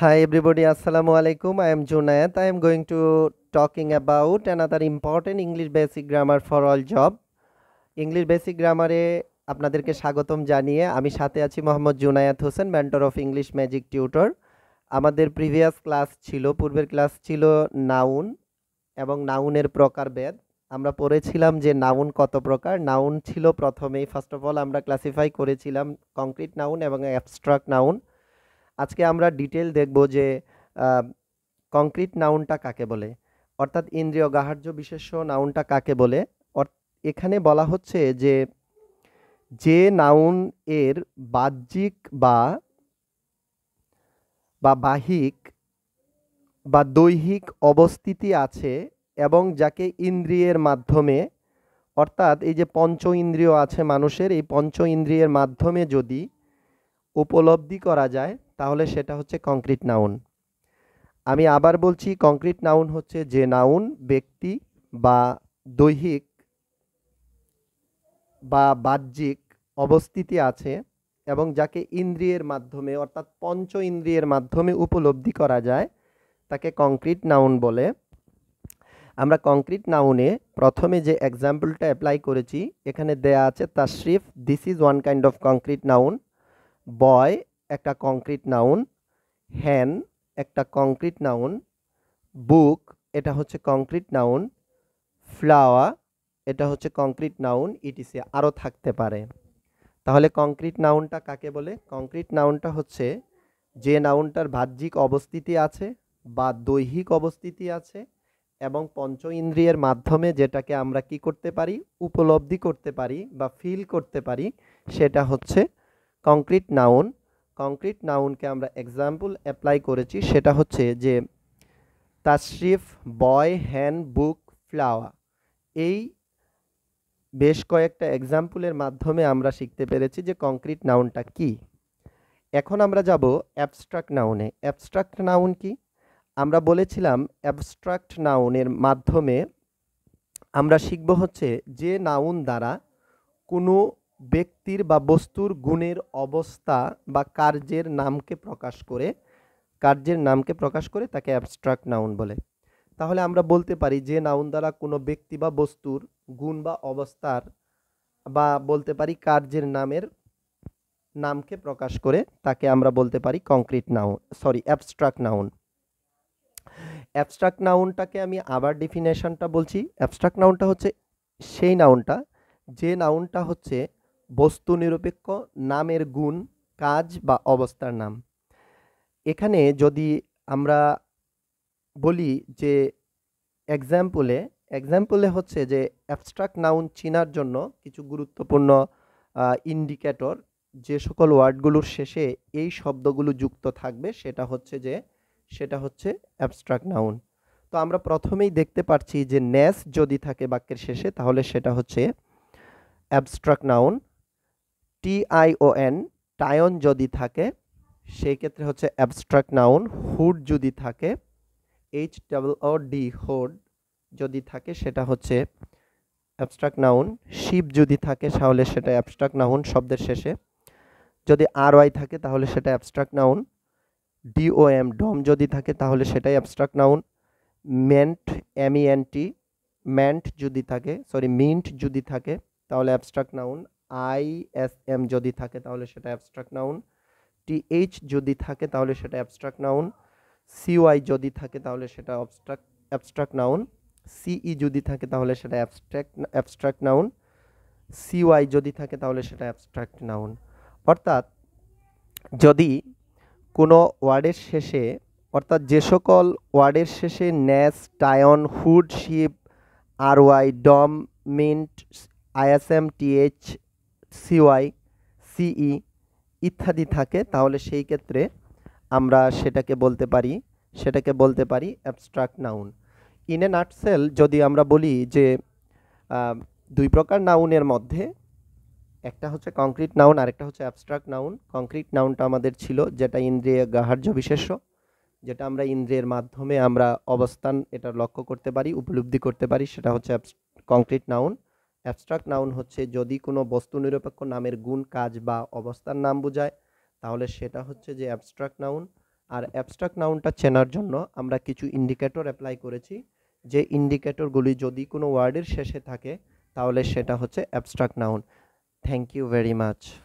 Hi everybody, Assalamu alaikum. I am Junayat. I am going to talking about another important English basic grammar for all job. English basic গ্রামারে আপনাদেরকে স্বাগতম জানিয়ে আমি সাথে আছি Mohammad Junayet Hossain, mentor of English magic tutor. আমাদের previous class ছিল, পূর্বের ক্লাস ছিল নাউন এবং নাউনের প্রকারভেদ। আমরা পড়েছিলাম যে নাউন কত প্রকার। নাউন ছিল প্রথমেই, ফার্স্ট অফ অল আমরা ক্লাসিফাই করেছিলাম কংক্রিট নাউন এবং অ্যাবস্ট্রাক্ট নাউন। আজকে আমরা ডিটেল দেখব যে কংক্রিট নাউনটা কাকে বলে, অর্থাৎ ইন্দ্রিয় গ্রাহ্য বিশেষ্য নাউনটা কাকে বলে। এখানে বলা হচ্ছে যে যে নাউন এর বাহ্যিক বা বাহিক বা দৈহিক অবস্থিতি আছে এবং যাকে ইন্দ্রিয়ের মাধ্যমে, অর্থাৎ এই যে পঞ্চ ইন্দ্রিয় আছে মানুষের, এই পঞ্চ ইন্দ্রিয়ের মাধ্যমে যদি উপলব্ধি করা যায় তাহলে সেটা হচ্ছে কংক্রিট নাউন। আমি আবার বলছি, কংক্রিট নাউন হচ্ছে যে নাউন ব্যক্তি বা দৈহিক বা বাহ্যিক অবস্থিতি আছে এবং যাকে ইন্দ্রিয়ের মাধ্যমে, অর্থাৎ পঞ্চ ইন্দ্রিয়ের মাধ্যমে উপলব্ধি করা যায় তাকে কংক্রিট নাউন বলে। আমরা কংক্রিট নাউনে প্রথমে যে এক্সাম্পলটা অ্যাপ্লাই করেছি, এখানে দেয়া আছে Tashrif, this is one kind of concrete noun. Boy একটা কংক্রিট নাউন, হ্যান একটা কংক্রিট নাউন, বুক এটা হচ্ছে কংক্রিট নাউন, ফ্লাওয়ার এটা হচ্ছে কংক্রিট নাউন, ইটিসি আরও থাকতে পারে। তাহলে কংক্রিট নাউনটা কাকে বলে? কংক্রিট নাউনটা হচ্ছে যে নাউনটার বাহ্যিক অবস্থিতি আছে বা দৈহিক অবস্থিতি আছে এবং পঞ্চ ইন্দ্রিয়ের মাধ্যমে যেটাকে আমরা কি করতে পারি, উপলব্ধি করতে পারি বা ফিল করতে পারি, সেটা হচ্ছে কংক্রিট নাউন। কংক্রিট নাউনকে আমরা এক্সাম্পল অ্যাপ্লাই করেছি, সেটা হচ্ছে যে তাশরিফ, বয়, হ্যান, বুক, ফ্লাওয়ার। এই বেশ কয়েকটা এক্সাম্পলের মাধ্যমে আমরা শিখতে পেরেছি যে কংক্রিট নাউনটা কি। এখন আমরা যাব অ্যাবস্ট্রাক্ট নাউনে। অ্যাবস্ট্রাক্ট নাউন কি? আমরা বলেছিলাম অ্যাবস্ট্রাক্ট নাউনের মাধ্যমে আমরা শিখব হচ্ছে যে নাউন দ্বারা কোনো ব্যক্তির বা বস্তুর গুণের অবস্থা বা কার্যের নামকে প্রকাশ করে তাকে অ্যাবস্ট্রাক্ট নাউন বলে। তাহলে আমরা বলতে পারি যে নাউন দ্বারা কোনো ব্যক্তি বা বস্তুর গুণ বা অবস্থার বা বলতে পারি কার্যের নামকে প্রকাশ করে তাকে আমরা বলতে পারি concrete noun, abstract noun. Abstract নাউনটাকে আমি আবার ডেফিনেশনটা বলছি। অ্যাবস্ট্রাক্ট নাউনটা হচ্ছে সেই নাউনটা যে নাউনটা হচ্ছে বস্তু নিরপেক্ষ নামের গুণ, কাজ বা অবস্থার নাম। এখানে যদি আমরা বলি যে এক্সাম্পলে হচ্ছে যে অ্যাবস্ট্রাক্ট নাউন চেনার জন্য কিছু গুরুত্বপূর্ণ ইন্ডিকেটর, যে সকল ওয়ার্ডগুলোর শেষে এই শব্দগুলো যুক্ত থাকবে সেটা হচ্ছে অ্যাবস্ট্রাক্ট নাউন। তো আমরা প্রথমেই দেখতে পাচ্ছি যে নেস যদি থাকে বাক্যের শেষে তাহলে সেটা হচ্ছে অ্যাবস্ট্রাক্ট নাউন। TION, টায়ন যদি থাকে সেই ক্ষেত্রে হচ্ছে অ্যাবস্ট্রাক্ট নাউন। হুড যদি থাকে, HOOD, হোড যদি থাকে সেটা হচ্ছে অ্যাবস্ট্রাক্ট নাউন। শিপ যদি থাকে তাহলে সেটা অ্যাবস্ট্রাক্ট নাউন শব্দের শেষে। যদি RY থাকে তাহলে সেটা অ্যাবস্ট্রাক্ট নাউন। DOM, ডম যদি থাকে তাহলে সেটাই abstract noun. Meant, MENT, mint যদি থাকে তাহলে অ্যাবস্ট্রাক্ট নাউন। ISM যদি থাকে তাহলে সেটা অ্যাবস্ট্রাক্ট নাউন। TH যদি থাকে তাহলে সেটা অ্যাবস্ট্রাক্ট নাউন। CY যদি থাকে তাহলে সেটা অ্যাবস্ট্রাক্ট নাউন। CE যদি থাকে তাহলে সেটা অ্যাবস্ট্রাক্ট নাউন। CY যদি থাকে তাহলে সেটা অ্যাবস্ট্রাক্ট নাউন। অর্থাৎ যদি কোনো ওয়ার্ডের শেষে, অর্থাৎ যে সকল ওয়ার্ডের শেষে ness, tion, hood, ship, RY, dom, ment, ISM, TH, CY, CE ইত্যাদি থাকে তাহলে সেই ক্ষেত্রে আমরা সেটাকে বলতে পারি abstract noun. In a nutshell যদি আমরা বলি যে দুই প্রকার নাউনের মধ্যে একটা হচ্ছে কংক্রিট নাউন আর একটা হচ্ছে অ্যাবস্ট্রাক্ট নাউন। কংক্রিট নাউনটা আমাদের ছিল যেটা ইন্দ্রিয় গ্রাহ্য বিশেষ্য, যেটা আমরা ইন্দ্রিয়ের মাধ্যমে আমরা অবস্থান এটা লক্ষ্য করতে পারি, উপলব্ধি করতে পারি, সেটা হচ্ছে কংক্রিট নাউন। অ্যাবস্ট্রাক্ট নাউন হচ্ছে যদি কোনো বস্তু নিরপেক্ষ নামের গুণ, কাজ বা অবস্থার নাম বোঝায় তাহলে সেটা হচ্ছে যে অ্যাবস্ট্রাক্ট নাউন। আর অ্যাবস্ট্রাক্ট নাউনটা চেনার জন্য আমরা কিছু ইন্ডিকেটর অ্যাপ্লাই করেছি, যে ইন্ডিকেটরগুলি যদি কোনো ওয়ার্ডের শেষে থাকে তাহলে সেটা হচ্ছে abstract noun. Thank you very much.